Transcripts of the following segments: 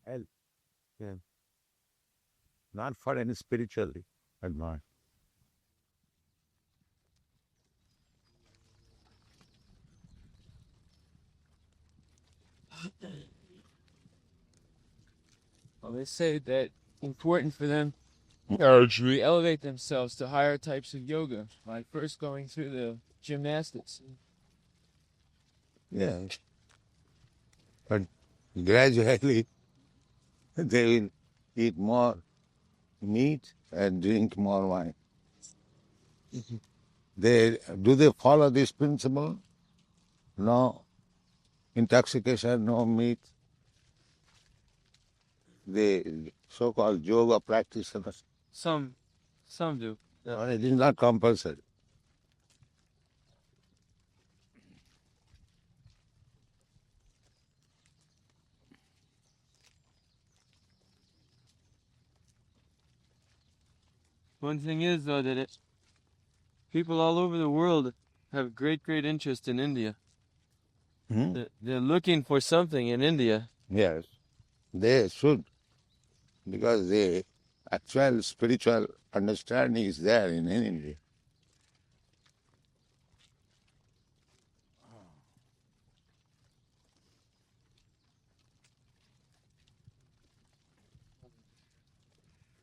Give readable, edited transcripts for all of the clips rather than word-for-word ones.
health. Yeah. Not for any spiritually advice. Well, they say that important for them to elevate themselves to higher types of yoga by first going through the gymnastics. Yeah. But gradually they will eat more meat and drink more wine. Do they follow this principle? No intoxication, no meat. The so-called yoga practitioners. Some, some do. Yeah. It is not compulsory. One thing is though that people all over the world have great interest in India. Hmm? They're looking for something in India. Yes, they should, because the actual spiritual understanding is there in India.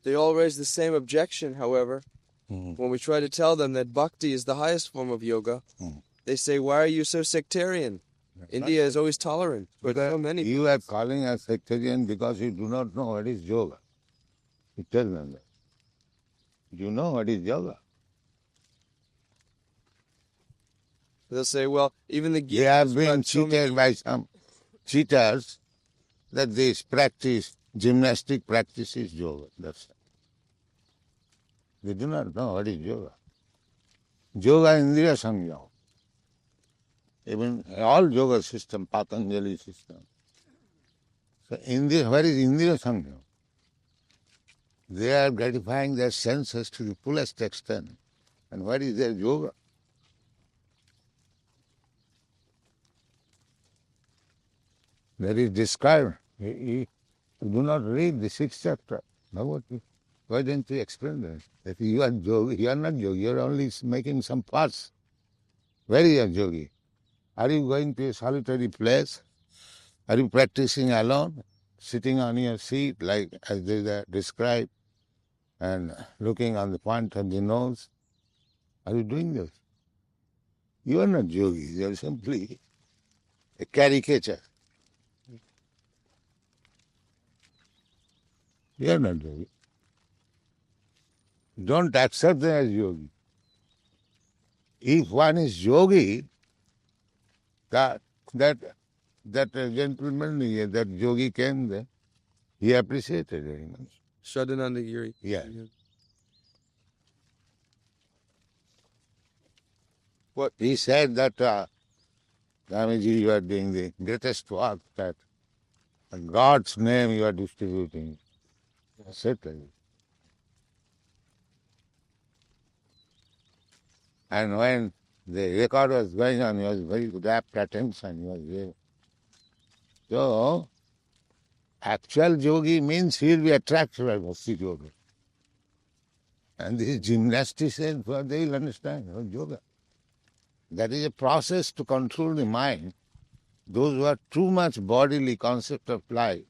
They all raise the same objection, however. Mhm. When we try to tell them that bhakti is the highest form of yoga, Mhm. they say, "Why are you so sectarian? India is always tolerant, but so many You are calling us sectarian because you do not know what is yoga. You tell them that. You know what is yoga. They'll say, well, even the They Gita have been describes so many. cheated by some cheaters that this practice, gymnastic practice is yoga. That's it. They do not know what is yoga. Yoga Indriya Samyam. Even all yoga system, Patanjali system. So where is Indriya Samyam? They are gratifying their senses to the fullest extent. And what is their yoga? That is described. You do not read the sixth chapter. Bhagavad Gita. Why don't you explain that? If you are yogi, you are not yogi, you are only making some parts. Where is your yogi? Are you going to a solitary place? Are you practicing alone? Sitting on your seat like as they are described and looking on the point of the nose? Are you doing this? You are not yogi, you are simply a caricature. You are not yogi. Don't accept them as yogi. If one is yogi, that that gentleman, that yogi came there, he appreciated very much. Shraddhananda Giri. Yeah. What? He said that, Swamiji, you are doing the greatest work, that in God's name you are distributing. Said like this. And when the record was going on, he was very rapt attention. He was very... So, actual yogi means he will be attracted by Bhakti yoga. And these gymnasticians, they will understand yoga. That is a process to control the mind. Those who have too much bodily concept of life,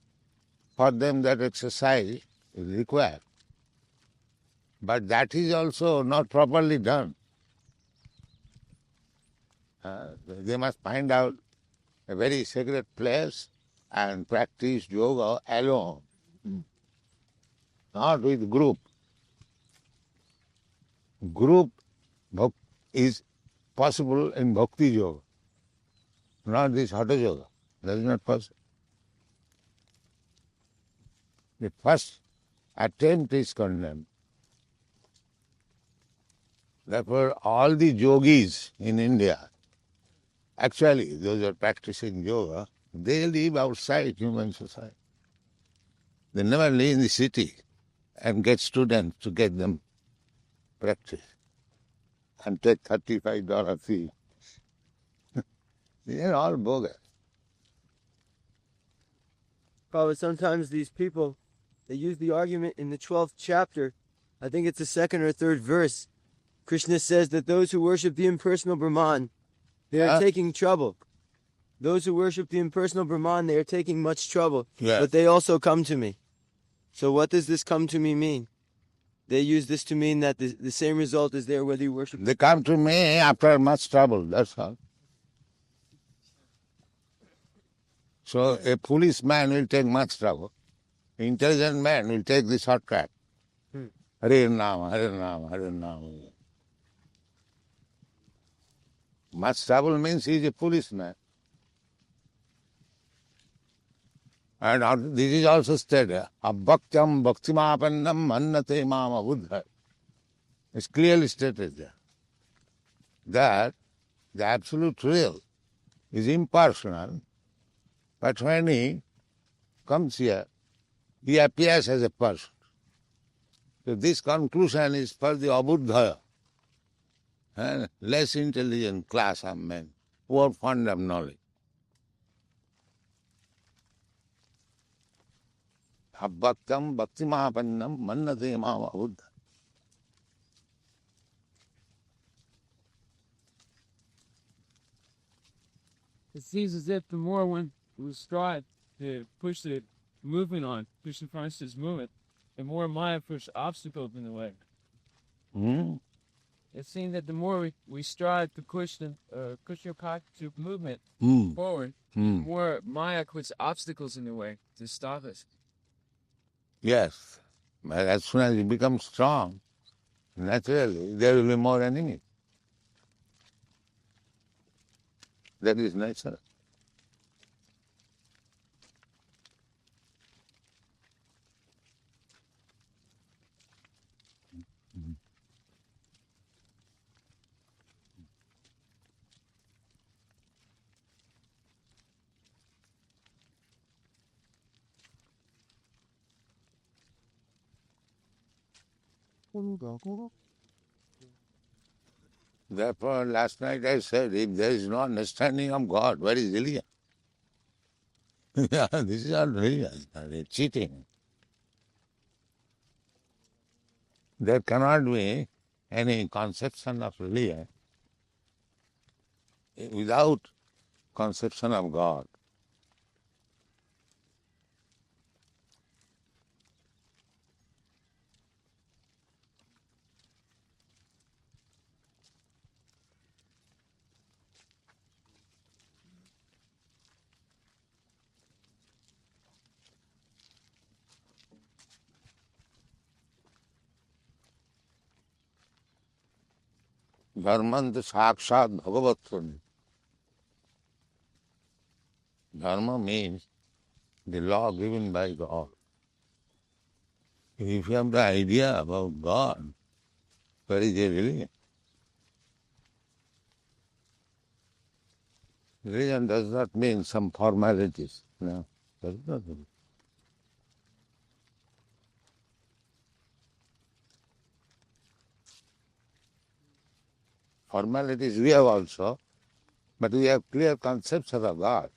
for them that exercise is required. But that is also not properly done. They must find out a very sacred place and practice yoga alone, not with group. Group is possible in bhakti yoga, not this hatha yoga. That is not possible. The first attempt is condemned. Therefore, all the yogis in India, actually, those who are practicing yoga, they live outside human society. They never live in the city and get students to get them practice and take $35 fee. They are all bogus. Probably sometimes these people, they use the argument in the 12th chapter. I think it's the second or third verse. Krishna says that those who worship the impersonal Brahman, they are taking trouble. Those who worship the impersonal Brahman, they are taking much trouble. Yes. But they also come to me. So what does this come to me mean? They use this to mean that the same result is there whether you worship. They come to me after much trouble, that's all. So a foolish man will take much trouble. Intelligent man will take the shortcut. Hare Nama, Hare Nama, Hare Nama. Much trouble means he is a foolish man. And this is also stated, Abhaktyam bhaktimapannam mannate mama buddha. It's clearly stated there that the absolute real is impersonal, but when he comes here, he appears as a person. So this conclusion is for the abuddha, less intelligent class of men who are fond of knowledge. Abhaktyam bhaktimapannam mannate mama buddha. It seems as if the more one we strive to push the movement on, Krishna consciousness movement, the more Maya puts obstacles in the way. It seems that the more we strive to push the Krishna consciousness movement forward, the more Maya puts obstacles in the way to stop us. Yes, but as soon as you become strong, naturally there will be more enemies. That is natural. Therefore, last night I said, if there is no understanding of God, where is religion? Yeah, this is not religion, it's cheating. There cannot be any conception of religion without conception of God. Dharmanta sakshat bhagavattvani. Dharma means the law given by God. If you have the idea about God, where is a religion? Religion does not mean some formalities. No, does not mean. Formalities we have also, but we have clear conception of God.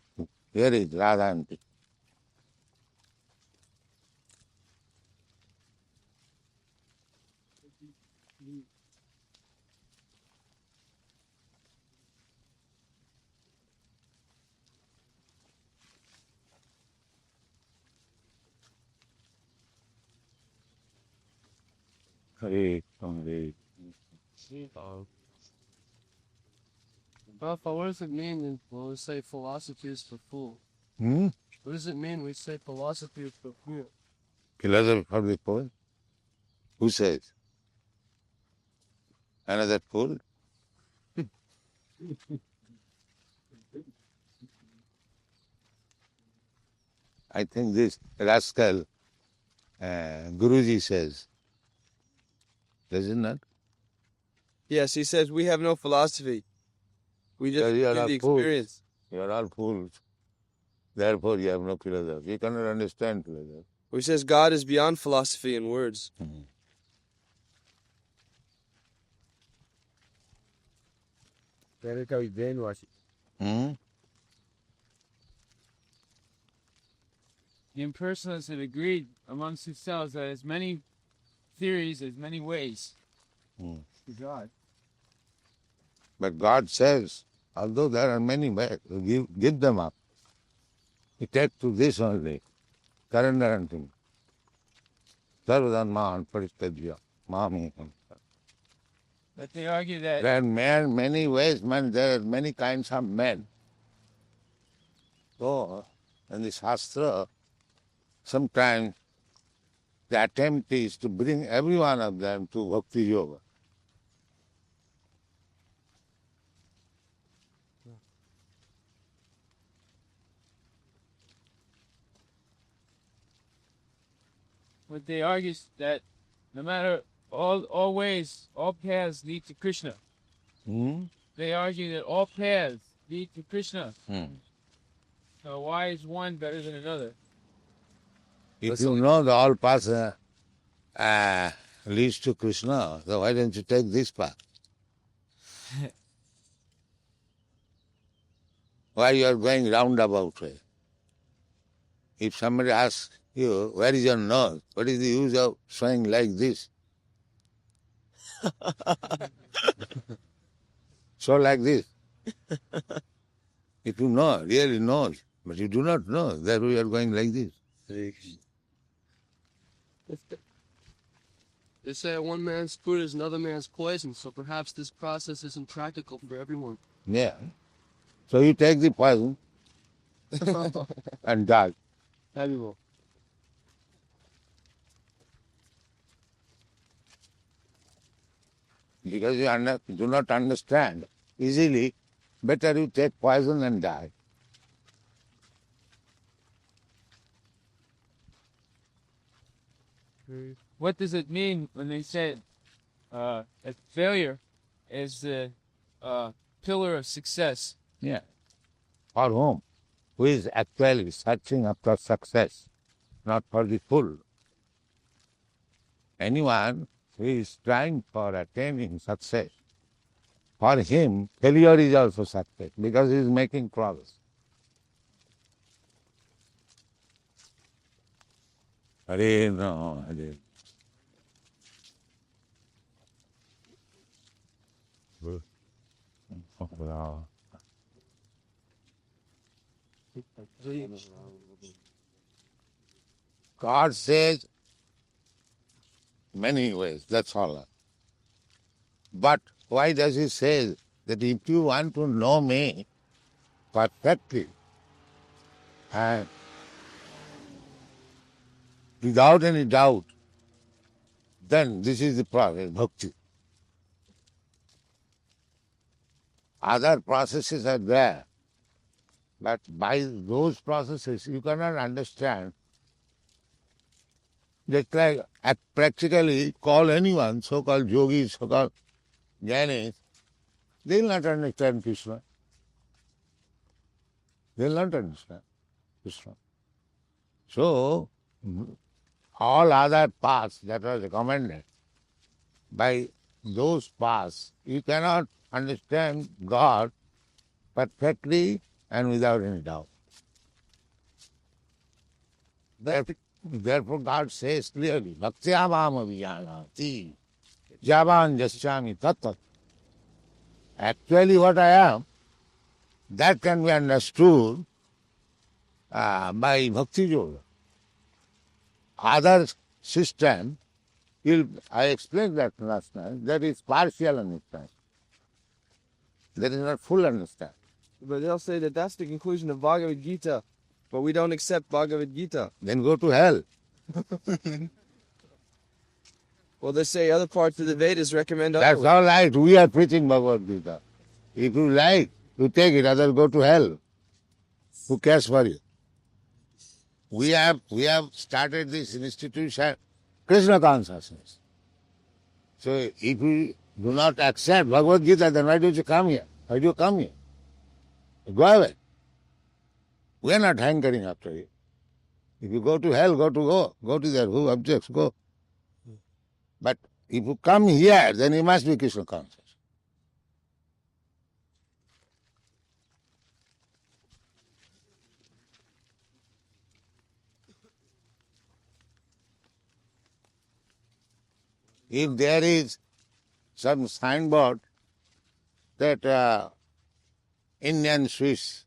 Here is Radha and Krishna. Hare Hare. Prabhupada, what does it mean when we say philosophy is for fool? Hmm? What does it mean we say philosophy is for fool? Philosophy for the fool? Who says? Another fool? I think this rascal Guruji says, does it not? Yes, he says we have no philosophy. We just You are do all the fools. experience. You are all fools. Therefore you have no philosophy. You cannot understand philosophy. He says God is beyond philosophy and words. That's how we brainwash it. Hmm? the impersonalists had agreed amongst themselves that as many theories, as many ways Hmm. to God. But God says, although there are many ways, give them up. You take to this only, surrender. Sarvadharman parittajya mamekam. But they argue that There are many ways, man. There are many kinds of men. So, in the Shastra, sometimes the attempt is to bring every one of them to Bhakti Yoga. what they argue is that no matter all ways, all paths lead to Krishna. Hmm? They argue that all paths lead to Krishna. Hmm. So why is one better than another? If you know the all path leads to Krishna, so why don't you take this path? Why you are going roundabout way? If somebody asks you, where is your nose? What is the use of showing like this? So like this. If you know, really know, but you do not know, that we are going like this. They say one man's food is another man's poison, so perhaps this process isn't practical for everyone. Yeah. So you take the poison and die. Everyone. Because you do not understand easily, better you take poison and die. What does it mean when they say that failure is the pillar of success? Yeah. For whom? Who is actually searching after success, not for the fool. Anyone who is trying for attaining success, for him, failure is also success because he is making progress. Hare no, Hare. God says many ways, that's all. But why does he say that if you want to know me perfectly and without any doubt, then this is the process, bhakti. Other processes are there, but by those processes you cannot understand. Just like practically call anyone, so-called yogis, so-called jnanis, they will not understand Krishna. They will not understand Krishna. So, all other paths that are recommended, by those paths, you cannot understand God perfectly and without any doubt. Therefore God says clearly, Bhaktyamam aviyanati javan jasyami tat. Actually what I am, that can be understood by Bhakti Yoga. Other system, I explained that last night, that is partial understanding. That is not full understanding. But they'll say that that's the conclusion of Bhagavad Gita, but we don't accept Bhagavad Gita. Then go to hell. Well, they say other parts of the Vedas recommend That's other. all right. We are preaching Bhagavad Gita. If you like, you take it, otherwise go to hell. Who cares for you? We have started this institution, Krishna consciousness. So if you do not accept Bhagavad Gita, then why don't you come here? Why do you come here? Go away. We are not hankering after you. If you go to hell, go to there. Who objects? Go. But if you come here, then you must be Krishna conscious. If there is some signboard that Indian Swiss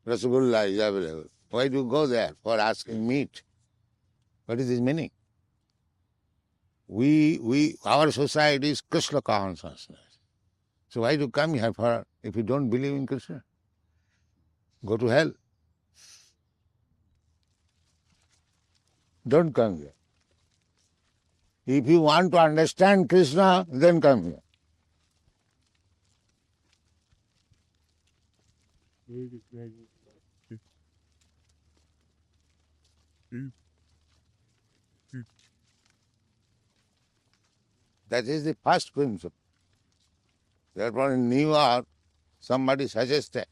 Rasgulla is available, why do you go there for asking meat? What is his meaning? Our society is Krishna consciousness. So why do you come here for if you don't believe in Krishna? Go to hell. Don't come here. If you want to understand Krishna, then come here. That is the first principle. Therefore, in New York, somebody suggested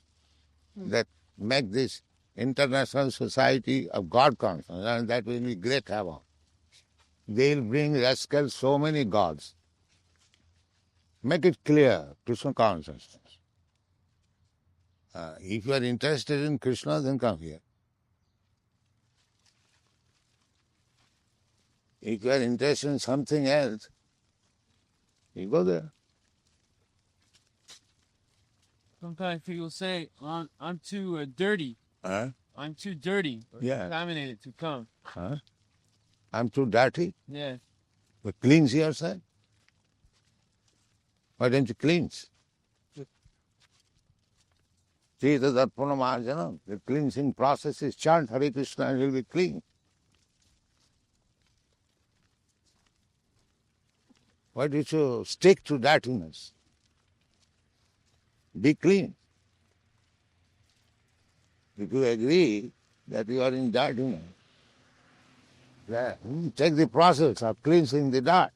that make this international society of God consciousness, and that will be great havoc. They'll bring rascals so many gods. Make it clear, Krishna consciousness. If you are interested in Krishna, then come here. If you are interested in something else, you go there. Sometimes people say, I'm too dirty. Huh? I'm too dirty or Yeah. contaminated to come. Huh? I'm too dirty. Yeah. But cleanse yourself. Why don't you cleanse? Cheta Darpana Marjana, the cleansing process is chant Hare Krishna and you'll be clean. Why do you stick to dirtiness? Be clean. If you agree that you are in dirtiness, take the process of cleansing the dirt.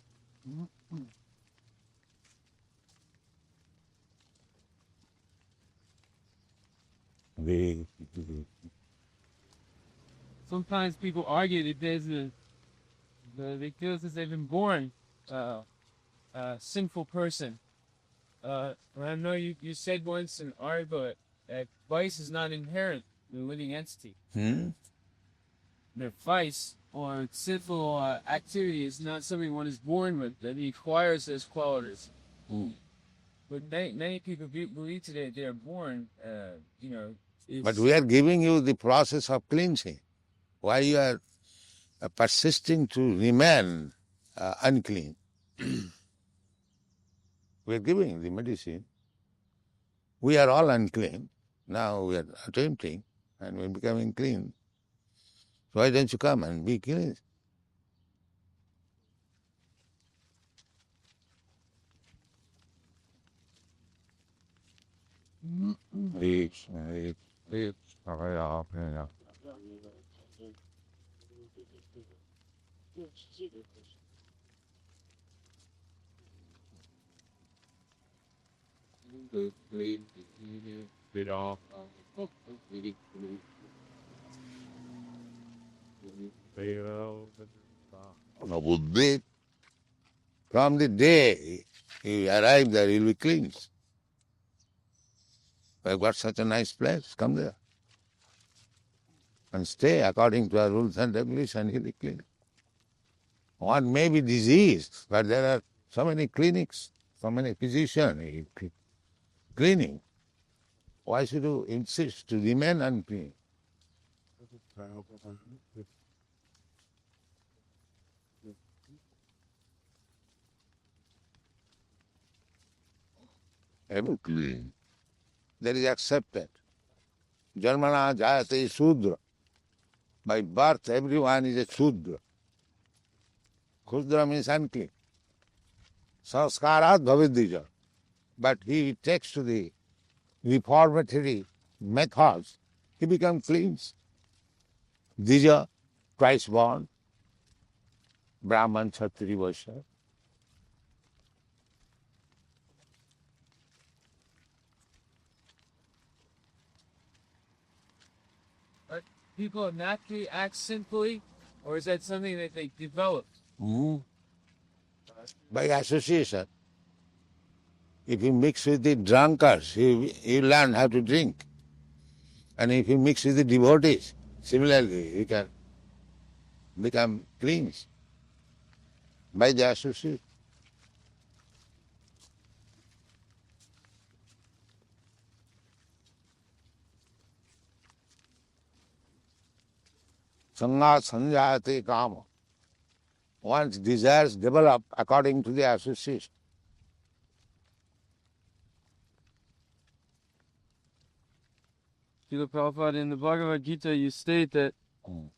Sometimes people argue that they feel as they've been born a sinful person. I know you said once in article that vice is not inherent in a living entity. That vice or sinful activity is not something one is born with, that he acquires those qualities. But many people believe today they are born, But we are giving you the process of cleansing. Why you are persisting to remain unclean? We are giving you the medicine. We are all unclean. Now we are attempting and we are becoming clean. So why don't you come and be clean? Buddhi, from the day you arrive there, you'll be cleansed. We've got such a nice place, come there. And stay according to our rules and regulations, you'll be clean. One may be diseased, but there are so many clinics, so many physicians cleaning. Why should you insist to remain unclean? Ever clean. That is accepted. Janmana jayate Sudra. By birth, everyone is a Sudra. Kudra means unclean. Sanskarat bhavidija. But he takes to the reformatory methods, he becomes clean. Dija, twice born, Brahman, Kshatriya, Vaishya. people naturally act sinfully, or is that something that they developed? By association. If you mix with the drunkards, you learn how to drink. And if you mix with the devotees, similarly, you can become clean by the association. Sanga sanjayate kama. One's desires develop according to the association. Srila Prabhupada, in the Bhagavad Gita, you state that Mm.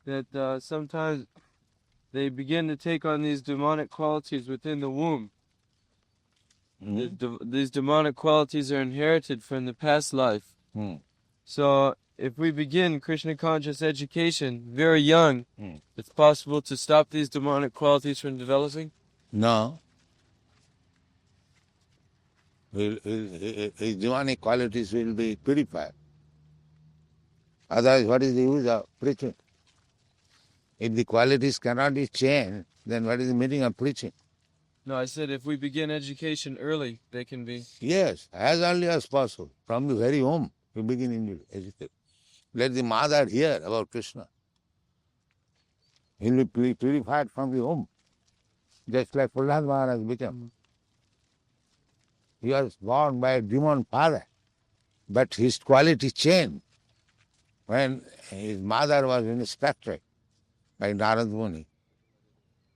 that sometimes they begin to take on these demonic qualities within the womb. These demonic qualities are inherited from the past life. Mm. So if we begin Krishna conscious education very young, Mm. it's possible to stop these demonic qualities from developing? No. His demonic qualities will be purified. Otherwise, what is the use of preaching? If the qualities cannot be changed, then what is the meaning of preaching? No, I said if we begin education early, they can be. Yes, as early as possible. From the very home, you begin to educate. Let the mother hear about Krishna. He will be purified from the home. Just like Prahlad Maharaj became. He was born by a demon father, but his quality changed when his mother was inspected by Narad Muni.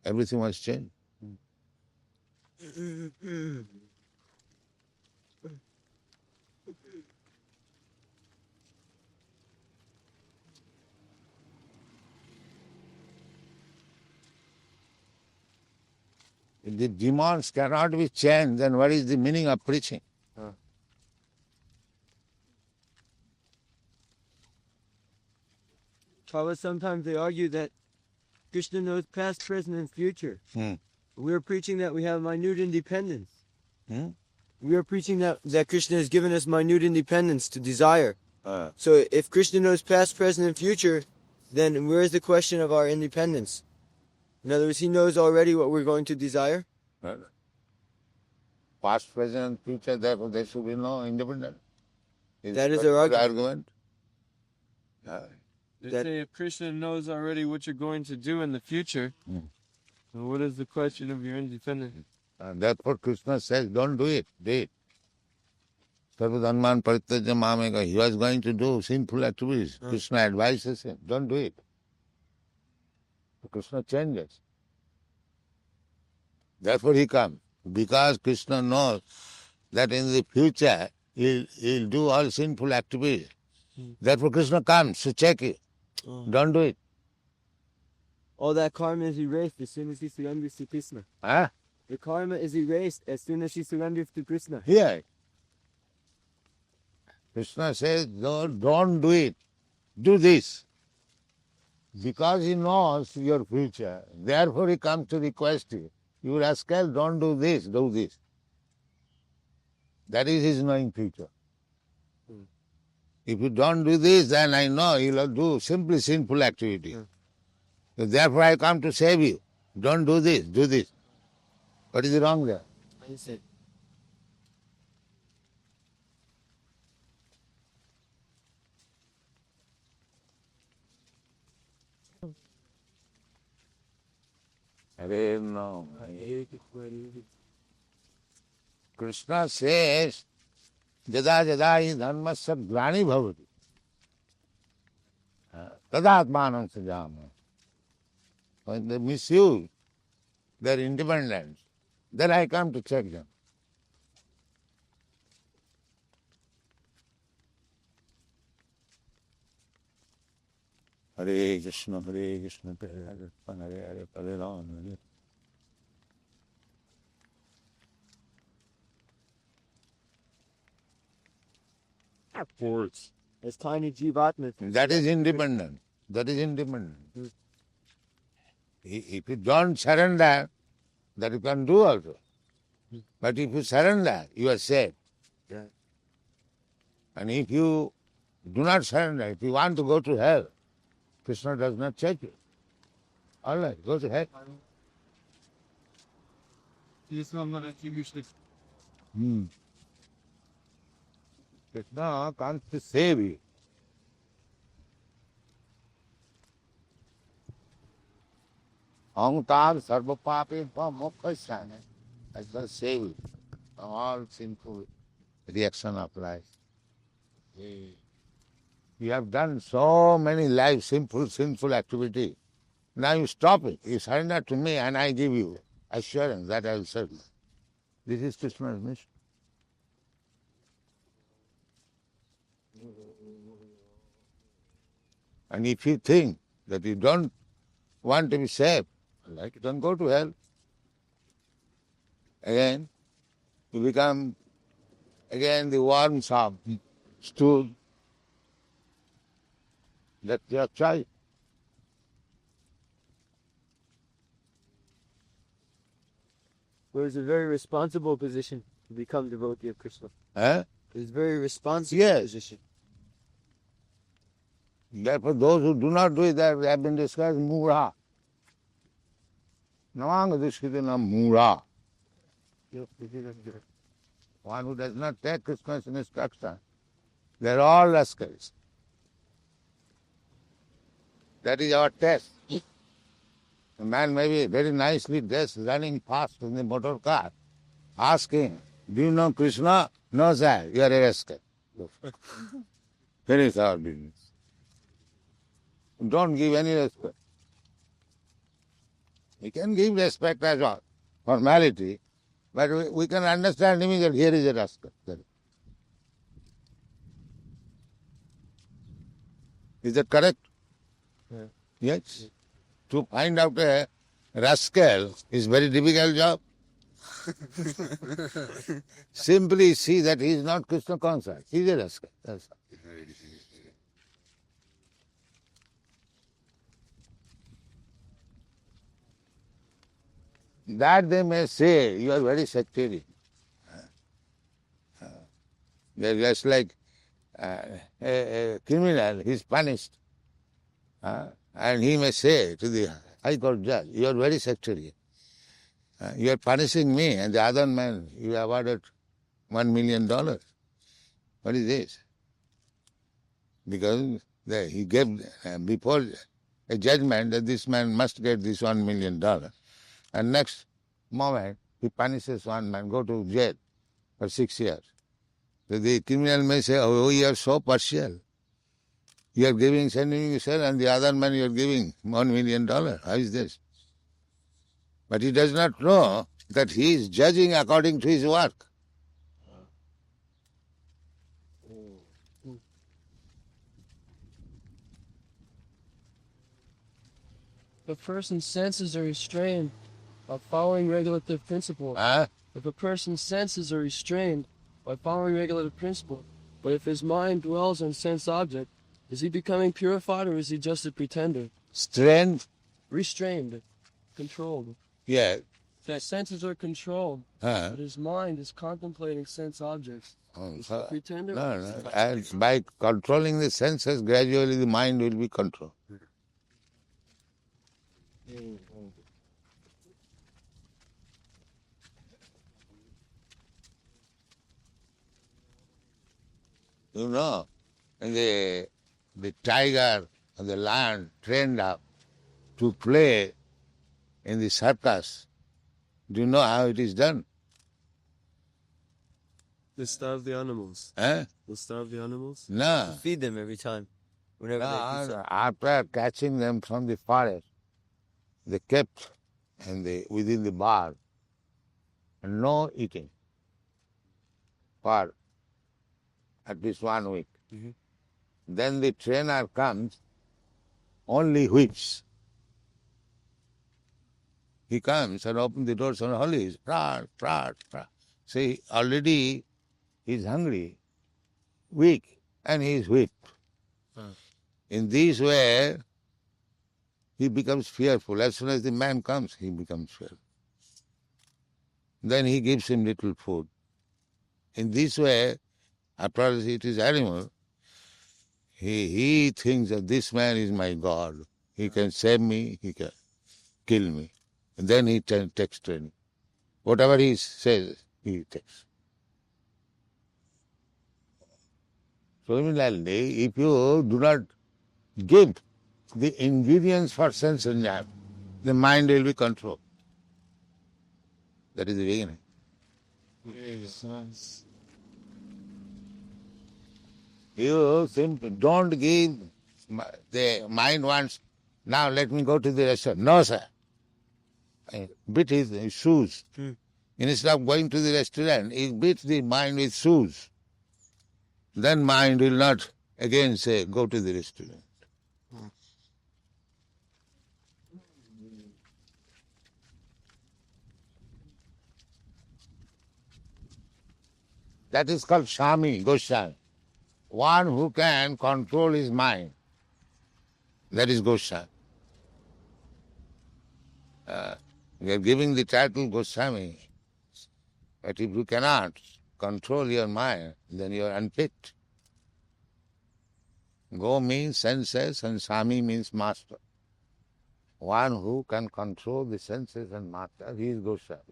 Everything was changed. If the demons cannot be changed, then what is the meaning of preaching? Prabhupada, sometimes they argue that Krishna knows past, present, and future. Hmm. We are preaching that we have minute independence. Hmm? We are preaching that Krishna has given us minute independence to desire. So if Krishna knows past, present, and future, then where is the question of our independence? In other words, he knows already what we're going to desire. Past, present, and future, therefore there should be no independence. That is their good argument. They That- say if Krishna knows already what you're going to do in the future, Mm. then what is the question of your independence? And therefore Krishna says, don't do it, do it. Sarvadhanman parityaja mameka. He was going to do sinful activities. Krishna advises him, don't do it. So Krishna changes. Therefore he comes. Because Krishna knows that in the future he'll do all sinful activities. Therefore Krishna comes to check it. Don't do it. All that karma is erased as soon as he surrenders to Krishna. Huh? The karma is erased as soon as he surrenders to Krishna. Here. Krishna says, no, don't do it. Do this. Because he knows your future. Therefore he comes to request you. You rascal, don't do this, do this. That is his knowing future. If you don't do this, then I know you'll do simply sinful activity. So therefore I come to save you. Don't do this, do this. What is wrong there? I said, Hare no. Krishna says, Jada jada hi dharmasya glani bhavati. Tadatmanam sajama. When they misuse their independence, then I come to check them. Hare Krishna, Hare Krishna, Hare Hare, Hare Rama, Hare. of course. As tiny jivatmas. That is independent. That is independent. If you don't surrender, that you can do also. But if you surrender, you are safe. Yeah. And if you do not surrender, if you want to go to hell, Krishna does not check you. All right, go to hell. Krishna comes to save you. Ahangtar sarva pape moksha. I shall save you from all sinful reaction of life. You have done so many life sinful activity. Now you stop it. You surrender to me and I give you assurance that I will serve you. This is Krishna's mission. And if you think that you don't want to be saved, like don't go to hell. Again, you become again the worms of stool. That's your choice. It was a very responsible position to become devotee of Krishna. Eh? It's a very responsible Yes. position. Therefore, those who do not do it, they have been described as mura. Namanga Dushkitana mura. One who does not take Krishna's instruction, they are all rascals. That is our test. A man may be very nicely dressed, running fast in the motor car. Ask him, do you know Krishna? No, sir, you are a rascal. Finish our business. Don't give any respect. We can give respect as a formality, but we can understand immediately here is a rascal. Is that correct? Yeah. Yes. To find out a rascal is very difficult job. Simply see that he is not Krishna conscious. He is a rascal. That's all. That they may say, you are very sectarian. They are just like a criminal, he is punished. And he may say to the High Court judge, you are very sectarian. You are punishing me and the other man, you awarded $1 million. What is this? Because he gave before a judgment that this man must get this $1 million. And next moment, he punishes one man, go to jail for 6 years. So the criminal may say, oh, you are so partial. You are sending yourself, and the other man you are giving $1 million. How is this? But he does not know that he is judging according to his work. If a person's senses are restrained by following regulative principles, if a person's senses are restrained by following regulative principles, but if his mind dwells on sense object, is he becoming purified or is he just a pretender? Strength? Restrained, controlled. Yeah. His senses are controlled, but his mind is contemplating sense objects. Is he a pretender? No. And by controlling the senses, gradually the mind will be controlled. You know, and the tiger and the lion trained up to play in the circus. Do you know how it is done? They starve the animals. Eh? They starve the animals? No. Feed them every time. Whenever they do something. After catching them from the forest, they kept within the bar and no eating for at least 1 week. Mhm. Then the trainer comes, only whips. He comes and opens the doors and only is prat. See, already he's hungry, weak, and he is whipped. In this way, he becomes fearful. As soon as the man comes, he becomes fearful. Then he gives him little food. In this way, after all it is animal, he thinks that this man is my God. He can save me, he can kill me. And then he takes training. Whatever he says, he takes. Similarly, if you do not give the ingredients for sense enjoyment, the mind will be controlled. That is the beginning. You simply don't give, the mind wants, now let me go to the restaurant. No, sir. Beat his shoes. Instead of going to the restaurant, he beats the mind with shoes. Then mind will not again say, go to the restaurant. That is called Shami, Goswami. One who can control his mind. That is Goswami. We are giving the title Goswami. But if you cannot control your mind, then you are unfit. Go means senses and Swami means master. One who can control the senses and master, he is Goswami.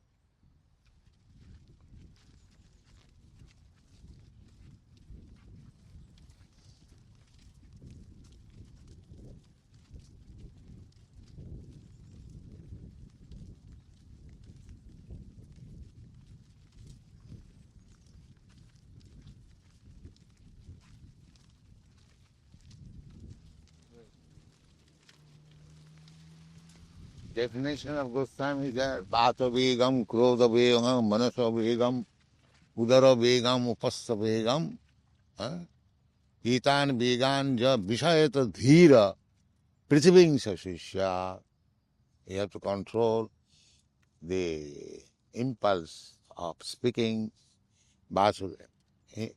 Definition of Goswami is that Vata Vegam, Krodha Vegam, Manasa Vegam, Udara Vegam, Upassa Vegam, Hitan Vegan Ja Vishayata Dhira, Prithiving Sashishya. You have to control the impulse of speaking, the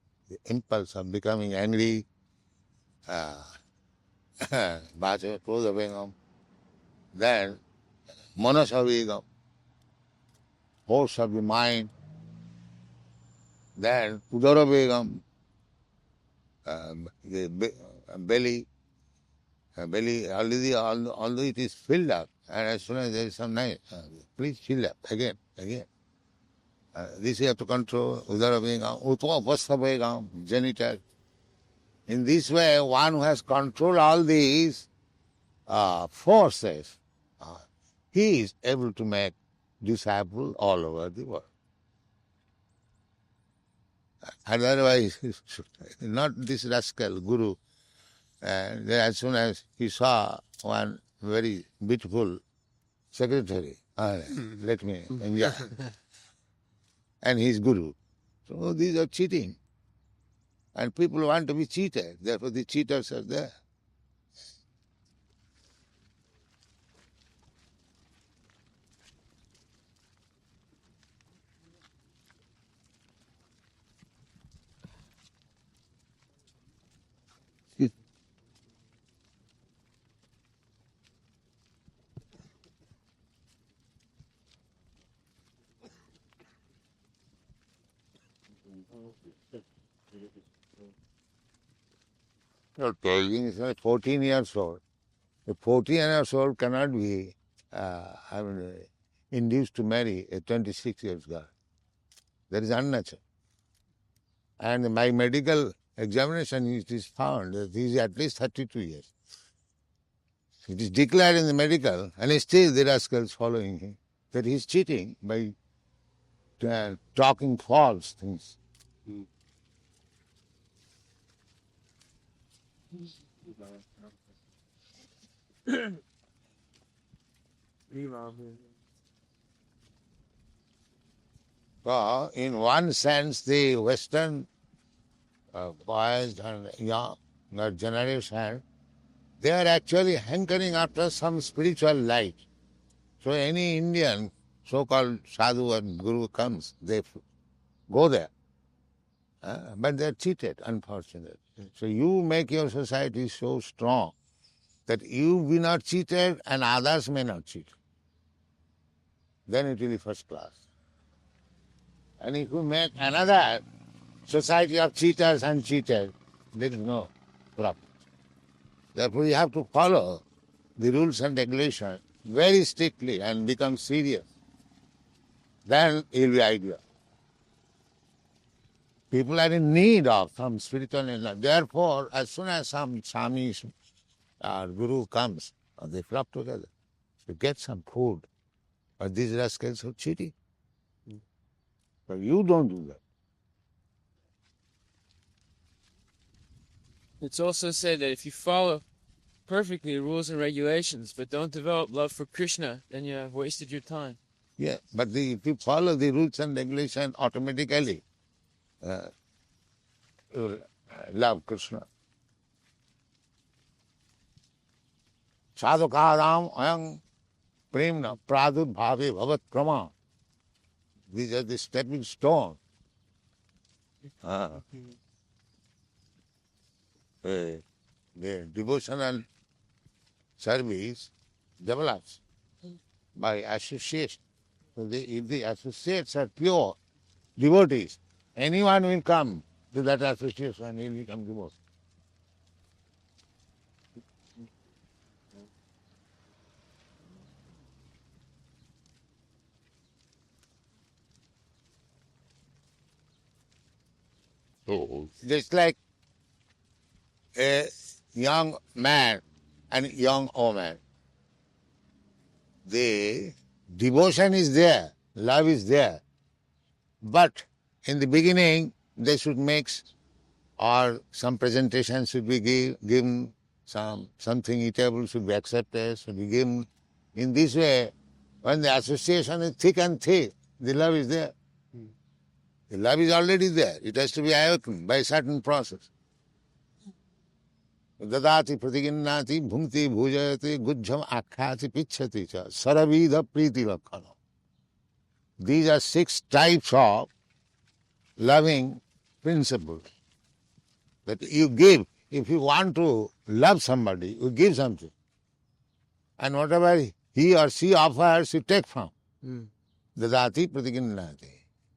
impulse of becoming angry, Krodha Vegam, then Manasa Vegam, force of the mind, then Udara Vegam, belly, although it is filled up, and as soon as there is some night, please fill up again. This you have to control, Udara Vegam, Utva Vasta Vegam, genital. In this way, one who has controlled all these forces, he is able to make disciples all over the world. And otherwise, not this rascal, Guru. And as soon as he saw one very beautiful secretary, let me enjoy. And he is Guru. So these are cheating. And people want to be cheated. Therefore the cheaters are there. You're telling is like 14 years old. A 14 years old cannot be induced to marry a 26 years girl. That is unnatural. And by medical examination it is found that he is at least 32 years. It is declared in the medical, and still the rascals following him, that he is cheating by talking false things. So, in one sense, the Western boys and young generation, they are actually hankering after some spiritual light. So any Indian so-called sadhu and guru comes, they go there. But they are cheated, unfortunately. So you make your society so strong that you be not cheated and others may not cheat. Then it will be first class. And if you make another society of cheaters and cheated, there is no profit. Therefore you have to follow the rules and regulations very strictly and become serious. Then you will be ideal. People are in need of some spiritual knowledge. Therefore, as soon as some Swami or Guru comes, they flock together to get some food. But these rascals are cheating. But you don't do that. It's also said that if you follow perfectly the rules and regulations, but don't develop love for Krishna, then you have wasted your time. Yeah, but if you follow the rules and regulations, automatically you will love Krishna. Sadhukādām ayam premna pradurбhave bhavat krama. These are the stepping stones. The devotional service develops by association. So if the associates are pure devotees, anyone will come to that association and he will become devotee. So just like a young man and young woman, the devotion is there, love is there, but in the beginning they should mix, or some presentation should be given, something eatable should be accepted, should be given. In this way, when the association is thick and thick, the love is there. The love is already there. It has to be awakened by a certain process. Dadati pratiginnati bhungti bhujayati gujjham akkhati pichhati cha saravidha priti lakkana. These are 6 types of loving principles that you give. If you want to love somebody, you give something. And whatever he or she offers, you take from. Dadati pratiginnati.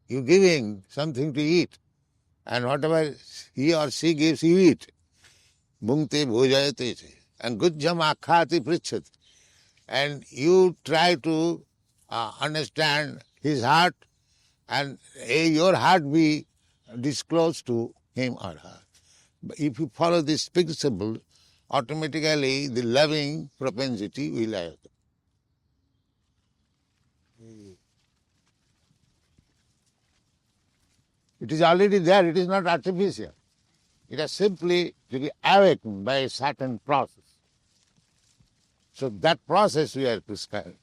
You giving something to eat. And whatever he or she gives, you eat. Bhungte bhojayate. And gujjam akkhati pricchati. And you try to understand his heart, and your heart be disclosed to him or her. But if you follow this principle, automatically the loving propensity will arise. It is already there, it is not artificial. It has simply to be awakened by a certain process. So that process we are prescribed.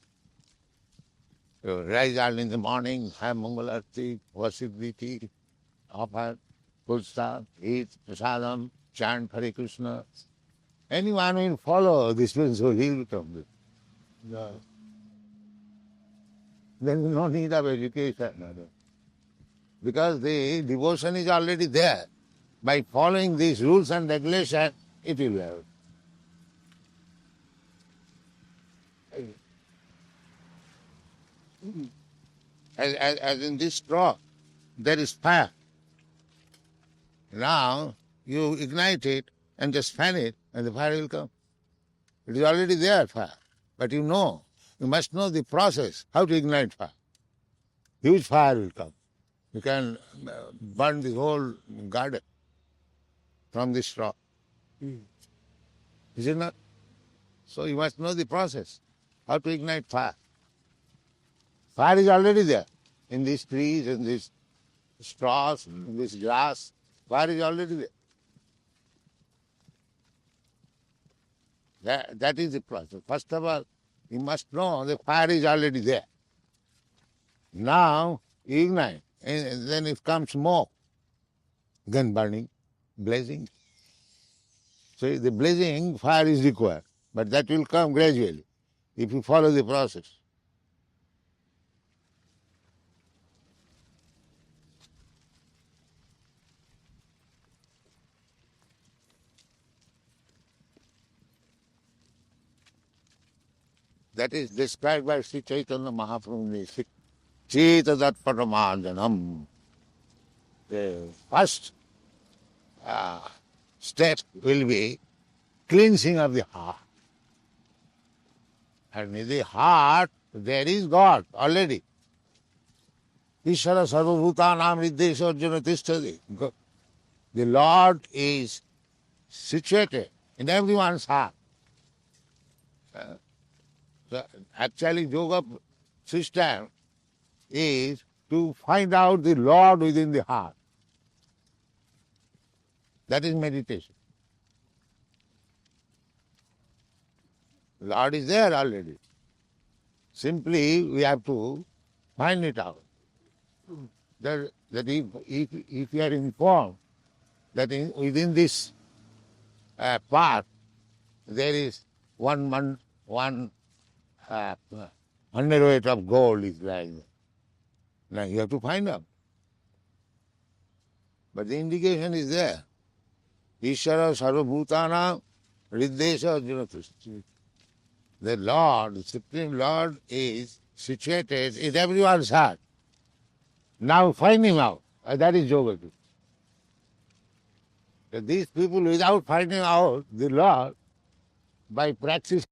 You rise early in the morning, have Mangalarti, worship the tea, offer food stuff, eat prasadam, chant Hare Krishna. Anyone will follow this principle, he will become this. There is no need of education. Because the devotion is already there. By following these rules and regulations, it will have. As in this straw, there is fire. Now you ignite it and just fan it, and the fire will come. It is already there, fire. But you must know the process, how to ignite fire. Huge fire will come. You can burn the whole garden from this straw. Is it not? So you must know the process, how to ignite fire. Fire is already there in these trees, in these straws, in this grass. Fire is already there. That is the process. First of all, you must know the fire is already there. Now you ignite, and then it comes smoke, then burning, blazing. So the blazing fire is required, but that will come gradually if you follow the process. That is described by Sri Chaitanya Mahaprabhu in the Chetadat Paramarjanam. The first step will be cleansing of the heart. And in the heart, there is God already. Ishvara sarvabhutanam riddhesha arjuna tishtati. The Lord is situated in everyone's heart. So actually, yoga system is to find out the Lord within the heart. That is meditation. Lord is there already. Simply we have to find it out. That if you are informed that within this path there is one hundredweight of gold is lying there. Now you have to find out. But the indication is there. Ishara sarvabhutana riddesha arjuna tushti. The Lord, the Supreme Lord, is situated in everyone's heart. Now find him out. That is yoga. These people, without finding out the Lord, by practice